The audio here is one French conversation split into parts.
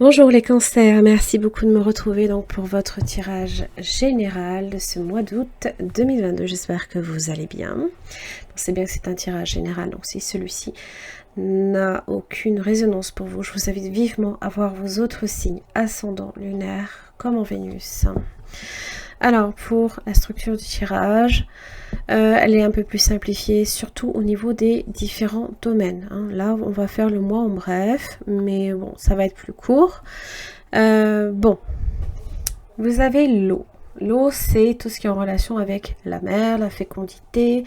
Bonjour les cancers, merci beaucoup de me retrouver donc pour votre tirage général de ce mois d'août 2022. J'espère que vous allez bien. C'est bien que c'est un tirage général, donc si celui-ci n'a aucune résonance pour vous, je vous invite vivement à voir vos autres signes ascendants lunaires comme en Vénus. Alors pour la structure du tirage, elle est un peu plus simplifiée, surtout au niveau des différents domaines. Là, on va faire le mois en bref, mais bon, ça va être plus court. Bon, vous avez l'eau. L'eau, c'est tout ce qui est en relation avec la mer, la fécondité,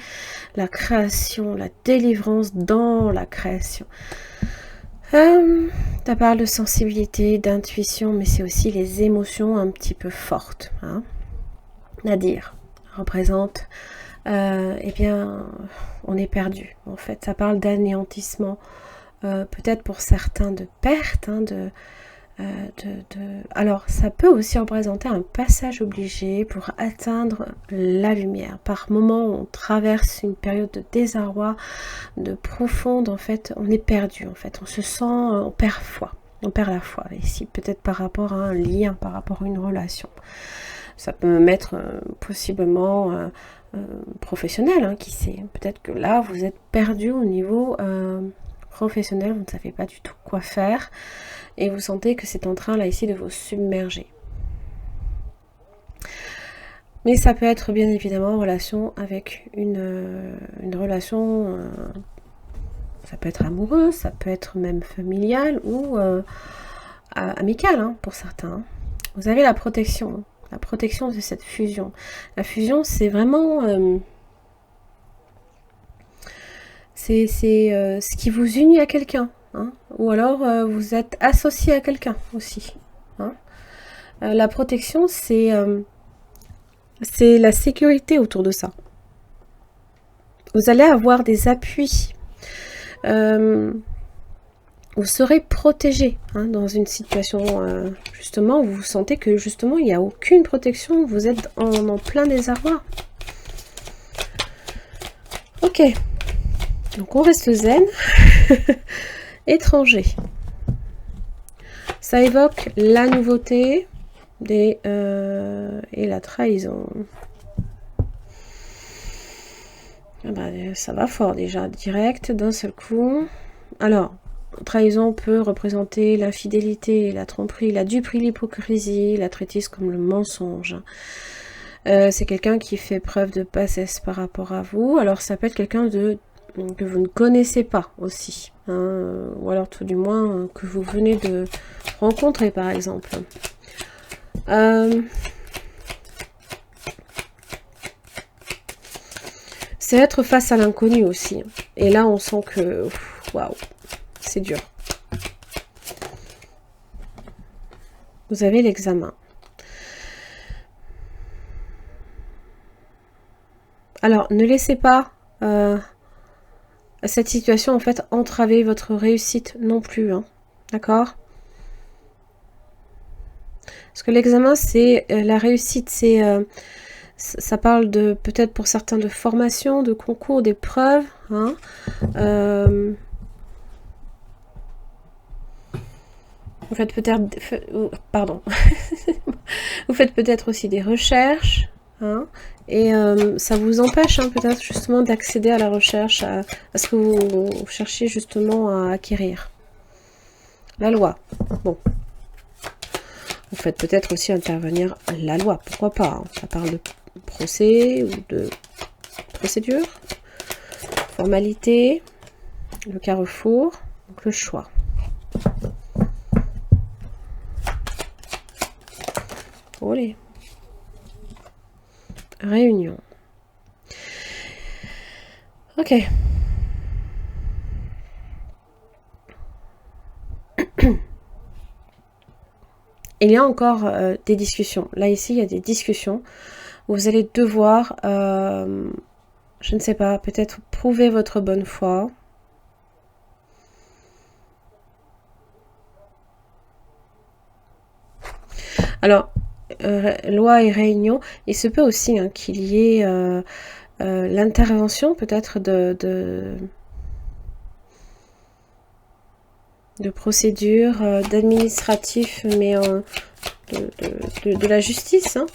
la création, la délivrance dans la création. Ça parle de sensibilité, d'intuition, mais c'est aussi les émotions un petit peu fortes. Nadir représente eh bien, on est perdu. En fait, ça parle d'anéantissement, peut-être pour certains de perte, Alors, ça peut aussi représenter un passage obligé pour atteindre la lumière. Par moments, on traverse une période de désarroi, de profonde, en fait, on est perdu, en fait. On se sent, on perd foi. On perd la foi, ici, peut-être par rapport à un lien, par rapport à une relation. Ça peut mettre possiblement professionnel, qui sait. Peut-être que là, vous êtes perdu au niveau professionnel, vous ne savez pas du tout quoi faire, et vous sentez que c'est en train, là, ici, de vous submerger. Mais ça peut être, bien évidemment, en relation avec une relation, ça peut être amoureuse, ça peut être même familiale, ou amicale, pour certains. Vous avez la protection de cette fusion. La fusion, c'est vraiment... c'est ce qui vous unit à quelqu'un. Ou alors, vous êtes associé à quelqu'un aussi. La protection, c'est la sécurité autour de ça. Vous allez avoir des appuis. Vous serez protégé dans une situation justement où vous sentez que justement il n'y a aucune protection, vous êtes en plein désarroi. Ok, donc on reste zen. Étranger. Ça évoque la nouveauté et la trahison. Ça va fort déjà, direct, d'un seul coup. Alors, trahison peut représenter l'infidélité, la tromperie, la duperie, l'hypocrisie, la traîtrise comme le mensonge. C'est quelqu'un qui fait preuve de bassesse par rapport à vous. Alors ça peut être quelqu'un que vous ne connaissez pas aussi. Ou alors tout du moins que vous venez de rencontrer par exemple. C'est être face à l'inconnu aussi. Et là on sent que waouh, c'est dur. Vous avez l'examen. Alors, ne laissez pas cette situation, en fait, entraver votre réussite non plus. D'accord? Parce que l'examen, c'est la réussite, ça parle de peut-être pour certains de formation, de concours, d'épreuves. Vous faites peut-être... Pardon. Vous faites peut-être aussi des recherches. Et ça vous empêche peut-être justement d'accéder à la recherche, à ce que vous cherchez justement à acquérir. La loi. Bon. Vous faites peut-être aussi intervenir la loi, pourquoi pas. Ça parle de procès ou de procédure, formalité, le carrefour, donc le choix. Olé. Réunion. Ok. Il y a encore des discussions. Là, ici, il y a des discussions où vous allez devoir, je ne sais pas, peut-être prouver votre bonne foi. Alors, loi et réunion, il se peut aussi qu'il y ait l'intervention peut-être de de procédure, d'administratif, mais de la justice. Hein.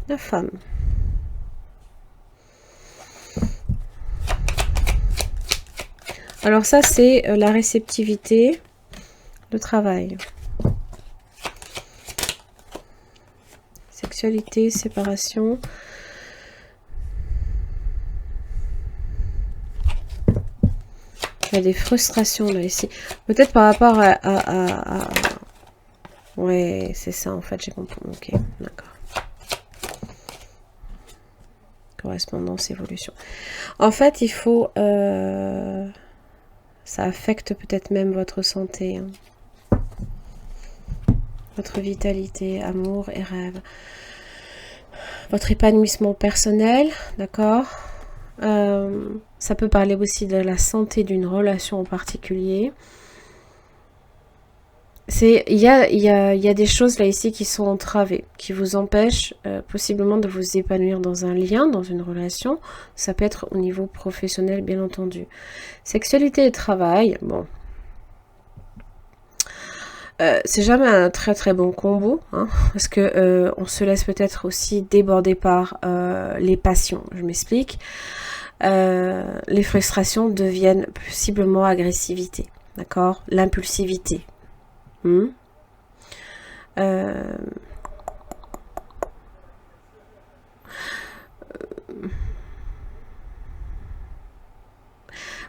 La femme. Alors ça, c'est la réceptivité, le travail. Sexualité, séparation. Il y a des frustrations là, ici. Peut-être par rapport à... Ouais, c'est ça en fait, j'ai compris. Ok, d'accord. Correspondance, évolution. En fait, il faut... ça affecte peut-être même votre santé. Hein. Votre vitalité, amour et rêve. Votre épanouissement personnel, d'accord. Ça peut parler aussi de la santé d'une relation en particulier. Il y a des choses là ici qui sont entravées, qui vous empêchent possiblement de vous épanouir dans un lien, dans une relation. Ça peut être au niveau professionnel, bien entendu. Sexualité et travail, bon. C'est jamais un très très bon combo, hein, parce que on se laisse peut-être aussi déborder par les passions. Je m'explique. Les frustrations deviennent possiblement agressivité, d'accord? L'impulsivité.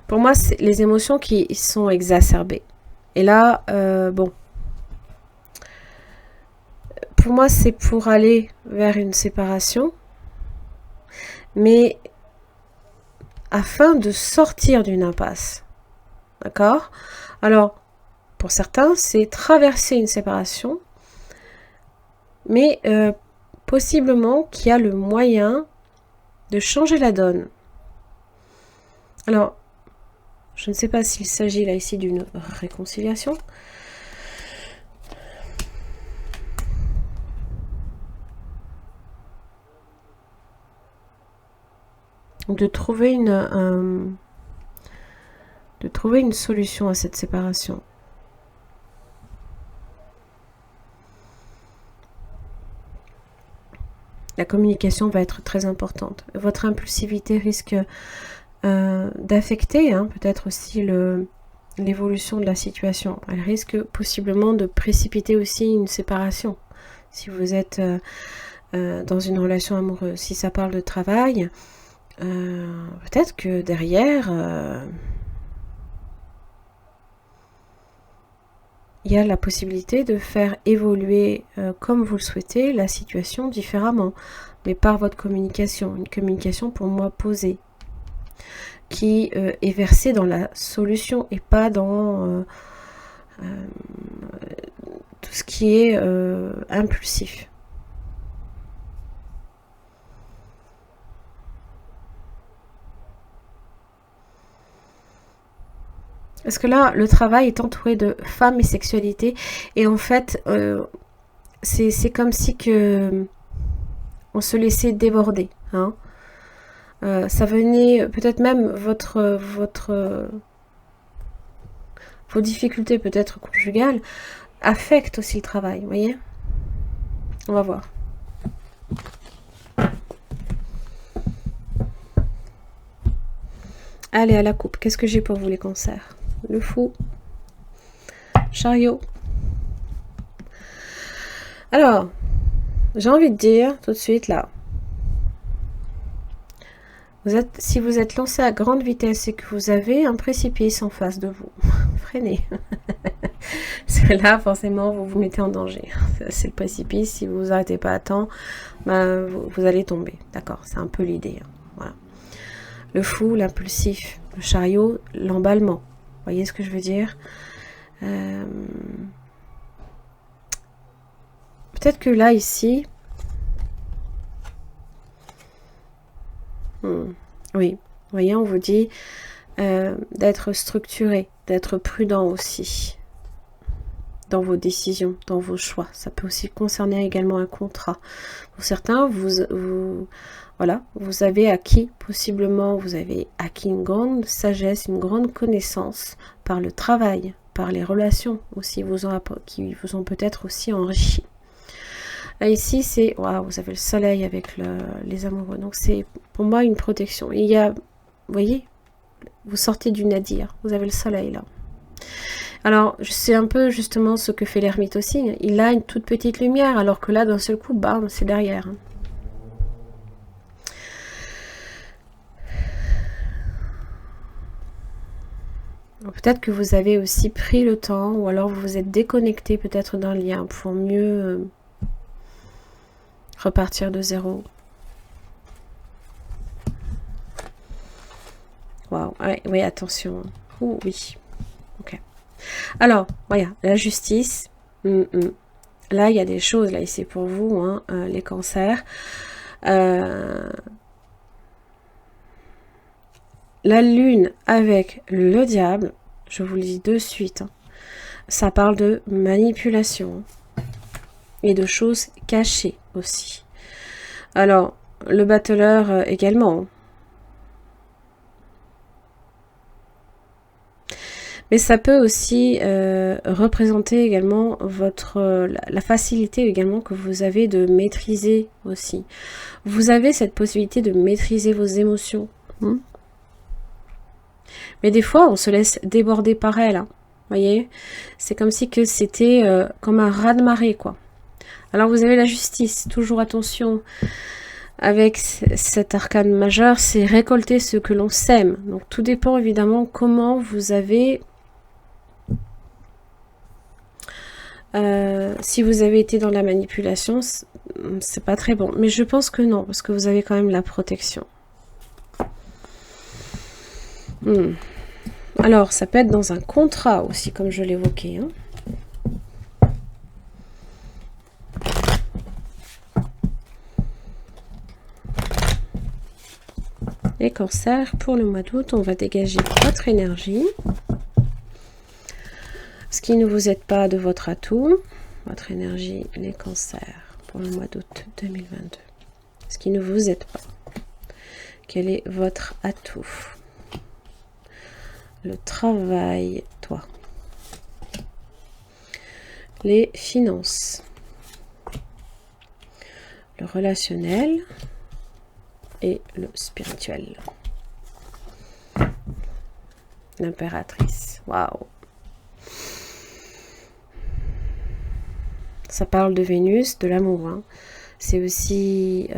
Pour moi, c'est les émotions qui sont exacerbées. Et là, bon, pour moi, c'est pour aller vers une séparation, mais afin de sortir d'une impasse. D'accord? Alors, pour certains, c'est traverser une séparation, mais possiblement qu'il y a le moyen de changer la donne. Alors, je ne sais pas s'il s'agit là ici d'une réconciliation. De trouver une solution à cette séparation. La communication va être très importante. Votre impulsivité risque d'affecter peut-être aussi l'évolution de la situation. Elle risque possiblement de précipiter aussi une séparation. Si vous êtes dans une relation amoureuse, si ça parle de travail, peut-être que derrière, il y a la possibilité de faire évoluer, comme vous le souhaitez, la situation différemment, mais par votre communication. Une communication pour moi posée, qui est versée dans la solution et pas dans tout ce qui est impulsif. Parce que là, le travail est entouré de femmes et sexualité. Et en fait, c'est comme si que on se laissait déborder. Hein. Ça venait peut-être même vos difficultés peut-être conjugales affectent aussi le travail. Vous voyez? On va voir. Allez, à la coupe. Qu'est-ce que j'ai pour vous les cancers? Le fou. Chariot. Alors, j'ai envie de dire tout de suite là. Si vous êtes lancé à grande vitesse et que vous avez un précipice en face de vous, freinez. Parce que là, forcément, vous vous mettez en danger. C'est le précipice. Si vous vous arrêtez pas à temps, ben, vous allez tomber. D'accord, c'est un peu l'idée. Hein. Voilà. Le fou, l'impulsif, le chariot, l'emballement. Vous voyez ce que je veux dire? Peut-être que là, ici... Oui, vous voyez, on vous dit d'être structuré, d'être prudent aussi dans vos décisions, dans vos choix. Ça peut aussi concerner également un contrat. Pour certains, voilà, vous avez acquis, possiblement, vous avez acquis une grande sagesse, une grande connaissance par le travail, par les relations aussi, qui vous ont peut-être aussi enrichi. Là, ici, c'est, waouh, vous avez le soleil avec les amoureux. Donc, c'est pour moi une protection. Il y a, vous voyez, vous sortez du nadir. Vous avez le soleil là. Alors, c'est un peu justement ce que fait l'ermite aussi. Il a une toute petite lumière, alors que là, d'un seul coup, bam, c'est derrière. Peut-être que vous avez aussi pris le temps, ou alors vous vous êtes déconnecté peut-être d'un lien pour mieux repartir de zéro. Waouh, ouais, oui, attention. Ouh, oui. Ok. Alors, voilà, la justice. Là, il y a des choses, là, ici pour vous, hein, les cancers. La lune avec le diable, je vous le dis de suite, hein, ça parle de manipulation et de choses cachées aussi. Alors, le battleur également. Mais ça peut aussi représenter également la facilité également que vous avez de maîtriser aussi. Vous avez cette possibilité de maîtriser vos émotions. Mais des fois, on se laisse déborder par elles. Hein. Voyez, c'est comme si que c'était comme un raz-de-marée, quoi. Alors vous avez la justice. Toujours attention. Avec cet arcane majeur, c'est récolter ce que l'on sème. Donc tout dépend évidemment comment vous avez... si vous avez été dans la manipulation, c'est pas très bon. Mais je pense que non, parce que vous avez quand même la protection. Alors, ça peut être dans un contrat aussi, comme je l'évoquais. Hein. Les cancers, pour le mois d'août, on va dégager votre énergie. Ce qui ne vous aide pas de votre atout. Votre énergie, les cancers, pour le mois d'août 2022. Ce qui ne vous aide pas. Quel est votre atout? Le travail, toi. Les finances. Le relationnel. Et le spirituel. L'impératrice. Waouh. Ça parle de Vénus, de l'amour. Hein. C'est aussi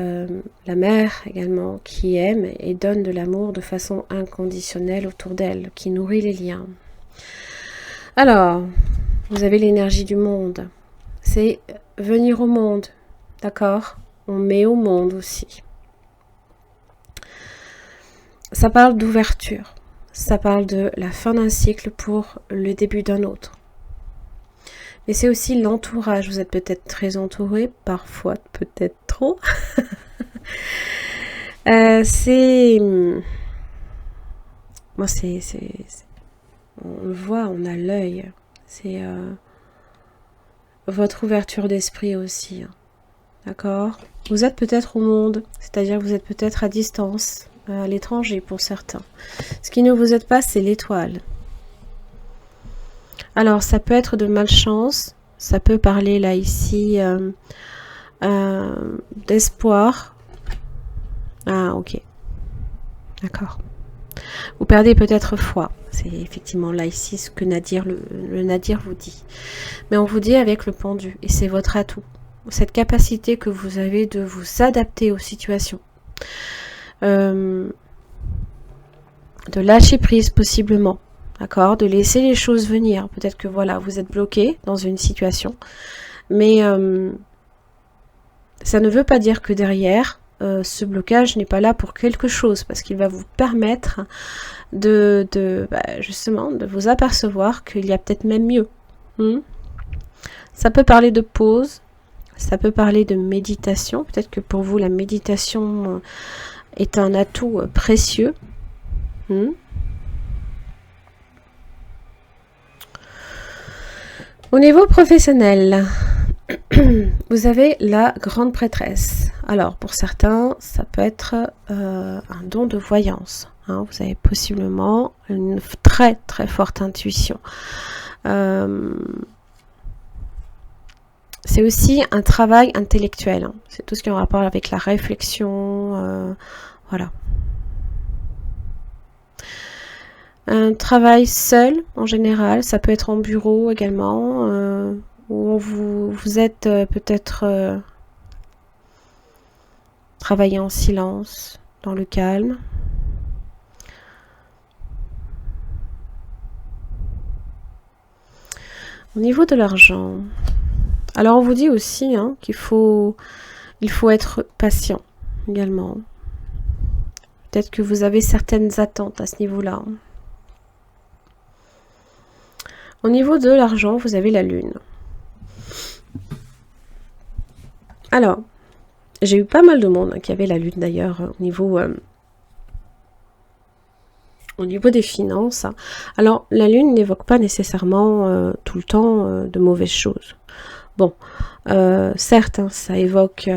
la mère également qui aime et donne de l'amour de façon inconditionnelle autour d'elle, qui nourrit les liens. Alors, vous avez l'énergie du monde. C'est venir au monde, d'accord? On met au monde aussi. Ça parle d'ouverture. Ça parle de la fin d'un cycle pour le début d'un autre. Mais c'est aussi l'entourage. Vous êtes peut-être très entouré, parfois peut-être trop. C'est... Moi, on le voit, on a l'œil. C'est votre ouverture d'esprit aussi. Hein. D'accord? Vous êtes peut-être au monde, c'est-à-dire que vous êtes peut-être à distance, à l'étranger pour certains. Ce qui ne vous aide pas, c'est l'étoile. Alors, ça peut être de malchance, ça peut parler là, ici, d'espoir. Ah, ok. D'accord. Vous perdez peut-être foi. C'est effectivement là, ici, ce que Nadir, le Nadir vous dit. Mais on vous dit avec le pendu, et c'est votre atout. Cette capacité que vous avez de vous adapter aux situations. De lâcher prise possiblement. D'accord, de laisser les choses venir. Peut-être que voilà, vous êtes bloqué dans une situation. Mais ça ne veut pas dire que derrière, ce blocage n'est pas là pour quelque chose. Parce qu'il va vous permettre justement, de vous apercevoir qu'il y a peut-être même mieux. Ça peut parler de pause. Ça peut parler de méditation. Peut-être que pour vous, la méditation est un atout précieux. Au niveau professionnel, vous avez la grande prêtresse. Alors, pour certains, ça peut être un don de voyance. Hein. Vous avez possiblement une très très forte intuition. C'est aussi un travail intellectuel. Hein. C'est tout ce qui est en rapport avec la réflexion. Voilà. Un travail seul, en général. Ça peut être en bureau également. Où vous êtes peut-être travailler en silence, dans le calme. Au niveau de l'argent, alors on vous dit aussi hein, il faut être patient également. Peut-être que vous avez certaines attentes à ce niveau-là. Au niveau de l'argent, vous avez la lune. Alors, j'ai eu pas mal de monde qui avait la lune d'ailleurs au niveau des finances. Alors, la lune n'évoque pas nécessairement tout le temps de mauvaises choses. Bon, certes, hein, ça évoque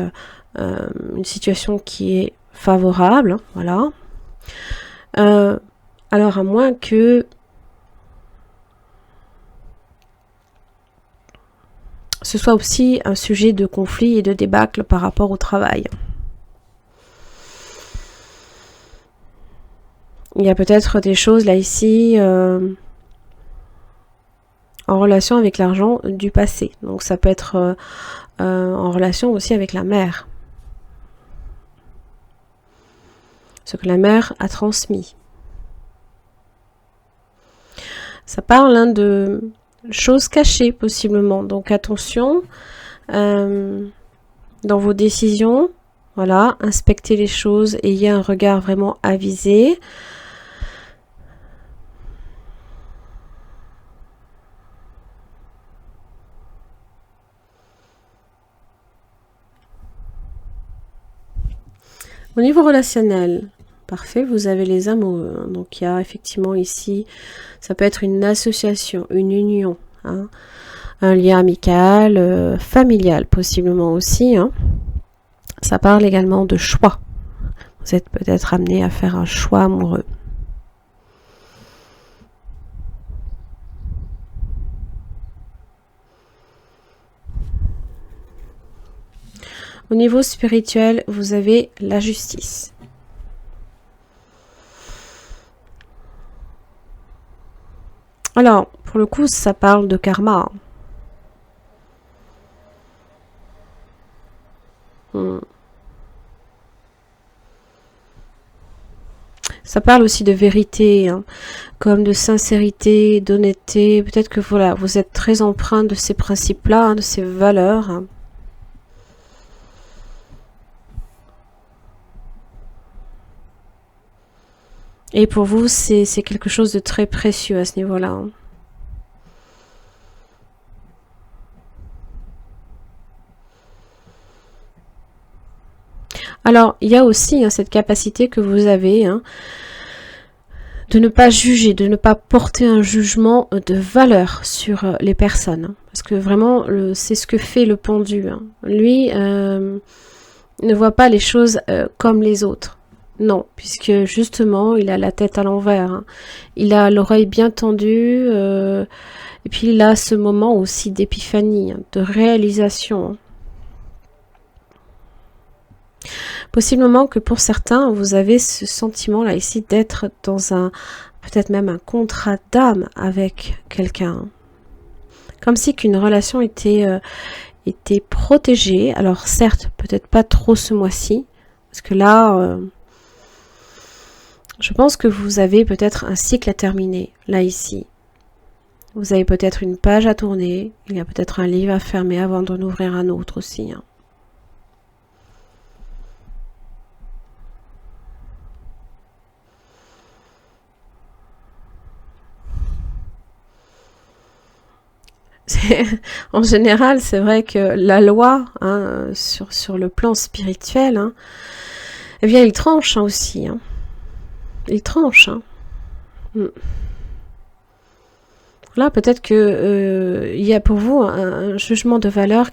une situation qui est favorable, hein, voilà. Alors, à moins que ce soit aussi un sujet de conflit et de débâcle par rapport au travail. Il y a peut-être des choses là ici en relation avec l'argent du passé. Donc ça peut être en relation aussi avec la mère. Ce que la mère a transmis. Ça parle hein, de choses cachées possiblement. Donc attention dans vos décisions. Voilà, inspectez les choses, ayez un regard vraiment avisé. Au niveau relationnel, parfait, vous avez les amoureux. Donc il y a effectivement ici, ça peut être une association, une union, hein, un lien amical, familial possiblement aussi. Hein. Ça parle également de choix. Vous êtes peut-être amené à faire un choix amoureux. Au niveau spirituel, vous avez la justice. Alors, pour le coup, ça parle de karma. Ça parle aussi de vérité, hein, comme de sincérité, d'honnêteté. Peut-être que voilà, vous êtes très empreint de ces principes-là, hein, de ces valeurs. Hein. Et pour vous, c'est quelque chose de très précieux à ce niveau-là. Hein. Alors, il y a aussi hein, cette capacité que vous avez hein, de ne pas juger, de ne pas porter un jugement de valeur sur les personnes. Hein, parce que vraiment, c'est ce que fait le pendu. Hein. Lui ne voit pas les choses comme les autres. Non, puisque justement, il a la tête à l'envers. Hein. Il a l'oreille bien tendue. Et puis, il a ce moment aussi d'épiphanie, hein, de réalisation. Hein. Possiblement que pour certains, vous avez ce sentiment-là ici d'être dans un, peut-être même un contrat d'âme avec quelqu'un. Comme si qu'une relation était protégée. Alors certes, peut-être pas trop ce mois-ci, parce que là, je pense que vous avez peut-être un cycle à terminer, là ici. Vous avez peut-être une page à tourner, il y a peut-être un livre à fermer avant d'en ouvrir un autre aussi. Hein. En général, c'est vrai que la loi, hein, sur le plan spirituel, hein, eh bien, il tranche hein, aussi. Hein. Il tranche. Hein. Là, peut-être que il y a pour vous un jugement de valeur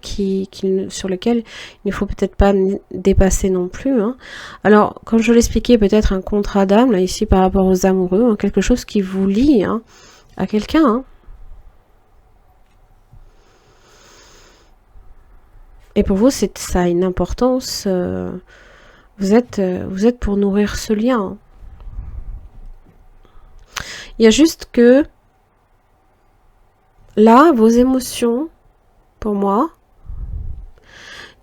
sur lequel il ne faut peut-être pas dépasser non plus. Hein. Alors, comme je l'expliquais, peut-être un contrat d'âme, là, ici, par rapport aux amoureux, hein, quelque chose qui vous lie hein, à quelqu'un. Hein. Et pour vous, ça a une importance. Vous êtes pour nourrir ce lien. Hein. Il y a juste que là, vos émotions, pour moi,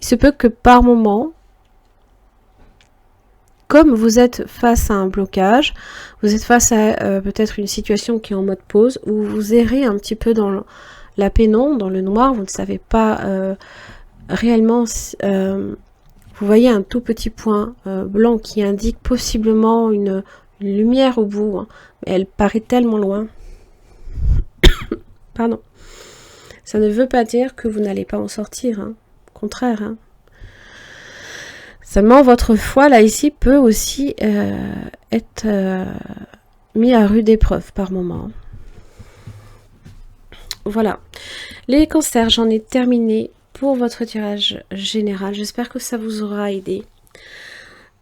il se peut que par moment, comme vous êtes face à un blocage, vous êtes face à peut-être une situation qui est en mode pause, où vous errez un petit peu dans la pénombre, dans le noir, vous ne savez pas réellement... vous voyez un tout petit point blanc qui indique possiblement une lumière au bout, hein, mais elle paraît tellement loin. Pardon. Ça ne veut pas dire que vous n'allez pas en sortir, hein. Au contraire. Hein. Seulement, votre foi, là, ici, peut aussi être mis à rude épreuve par moment. Voilà. Les cancers, j'en ai terminé pour votre tirage général. J'espère que ça vous aura aidé.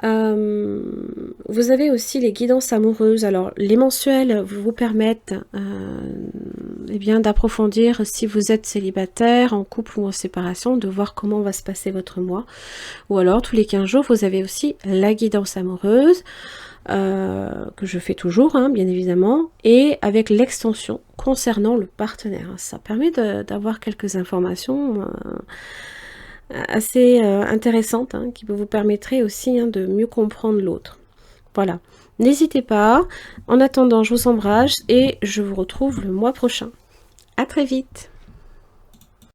Vous avez aussi les guidances amoureuses. Alors, les mensuels vous permettent eh bien d'approfondir si vous êtes célibataire, en couple ou en séparation, de voir comment va se passer votre mois. Ou alors, tous les 15 jours, vous avez aussi la guidance amoureuse, que je fais toujours, hein, bien évidemment, et avec l'extension concernant le partenaire. Ça permet d'avoir quelques informations assez intéressante hein, qui vous permettrait aussi hein, de mieux comprendre l'autre. Voilà. N'hésitez pas. En attendant, je vous embrasse et je vous retrouve le mois prochain. À très vite.